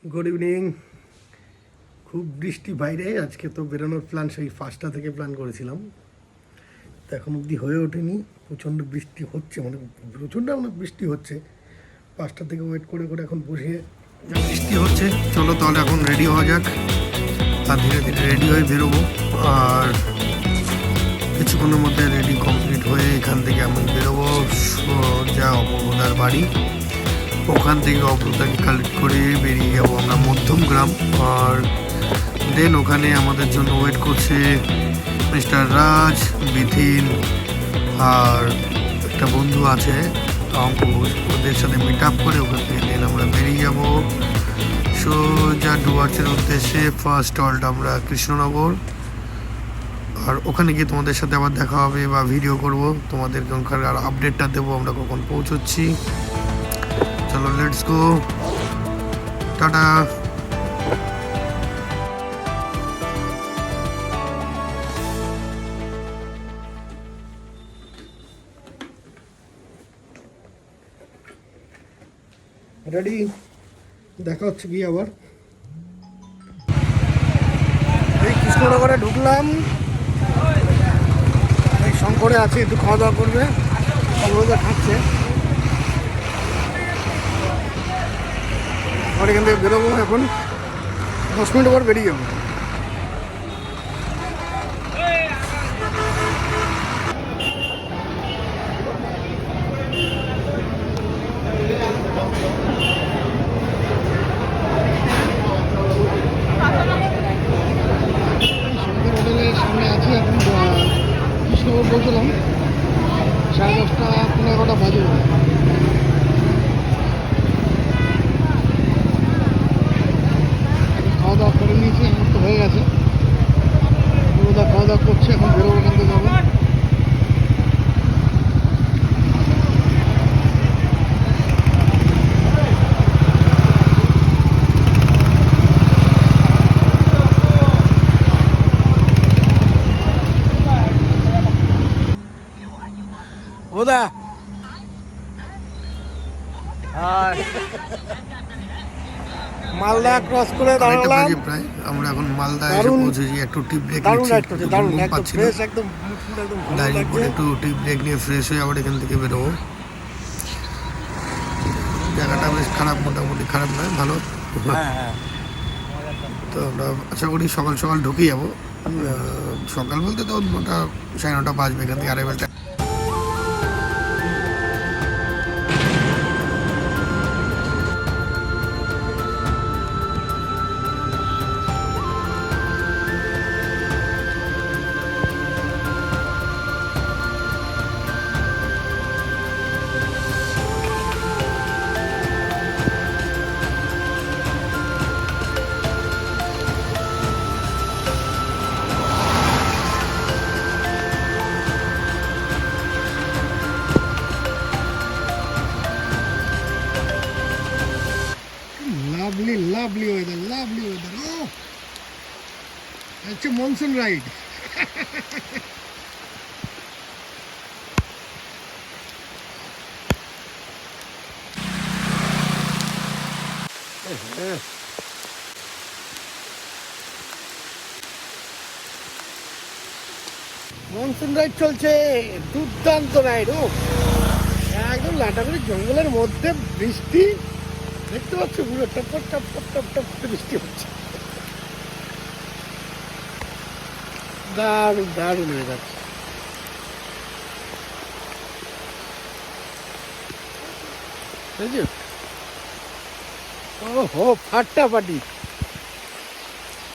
Good evening. খুব বৃষ্টি বাইরে, আজকে তো বেরোনোর প্ল্যান সেই 5টা থেকে প্ল্যান করেছিলাম, তো এখন অবধি হয়ে ওঠেনি। প্রচণ্ড বৃষ্টি হচ্ছে, মানে প্রচণ্ড অনেক বৃষ্টি হচ্ছে। 5টা থেকে ওয়েট করে করে এখন বসে বৃষ্টি হচ্ছে। চলো তাহলে এখন রেডি হওয়া যাক, আর ধীরে ধীরে রেডি হয়ে বেরোবো। আর কিছুক্ষণের মধ্যে রেডি কমপ্লিট হয়ে এখান থেকে আমি বেরোবো সোজা অপরদার বাড়ি। ওখান থেকে অপরদাকে কালেক্ট করে বেরিয়ে যাবো আমরা মধ্যমগ্রাম। আর দেন ওখানে আমাদের জন্য ওয়েট করছে মিস্টার রাজ, বিথিন আর একটা বন্ধু আছে অঙ্কুশ। ওদের সাথে মিট আপ করে ওখান থেকে দেন আমরা বেরিয়ে যাবো সোজা ডুয়ার্সের উদ্দেশ্যে। ফার্স্ট হল্ট আমরা কৃষ্ণনগর। আর ওখানে গিয়ে তোমাদের সাথে আবার দেখা হবে বা ভিডিও করব, তোমাদের ওখানকার আপডেটটা দেবো আমরা কখন পৌঁছচ্ছি। চলো লেটস গো, টাটা। রেডি, দেখা হচ্ছে কি আবার। এই কৃষ্ণনগরে ঢুকলাম, এই শঙ্করে আছে, একটু খাওয়া দাওয়া করবে, ওরা খাচ্ছে। আর এখান থেকে বেরোবো এখন, 10 মিনিট পর বেরিয়ে যাবো। হোটেলের সামনে আছি এখন, কৃষ্ণনগর পৌঁছলাম 10:30 11টা বাজে। খাওয়া দাওয়া করে নিয়েছি, এখন তো হয়ে গেছে। ওরা খাওয়া দাওয়া করছে, এখন বেরোবো, ওখান থেকে যাবো। ওদা মালদা ক্রস করে দাঁড়ালাম প্রায়। আমরা এখন মালদা এসে পৌঁছেছি। একটু টি ব্রেক নিচ্ছি, একদম দাঁড়িয়ে পরে একটু টি ব্রেক নিয়ে ফ্রেশ হয়ে আবার এখান থেকে বেরোবো। জায়গাটা বেশ খারাপ, মোটামুটি খারাপ নয়, ভালো। তো আমরা আশা করি সকাল সকাল ঢুকে যাবো। সকাল বলতে তো 9টা 9:30 বাজবে এখান থেকে অ্যারাইভেলটা। Lovely weather, lovely weather. Oh, it's a monsoon ride. Monsoon ride চলছে, দুর্দান্ত রাইড। ও একদম লাটাগুড়ি জঙ্গলের মধ্যে বৃষ্টি, দেখতে পাচ্ছ পুরো টপ টপ টপ টপ বৃষ্টি হচ্ছে। দারুণ দারুণ হয়ে যাচ্ছে। ও হো ফাটাফাটি।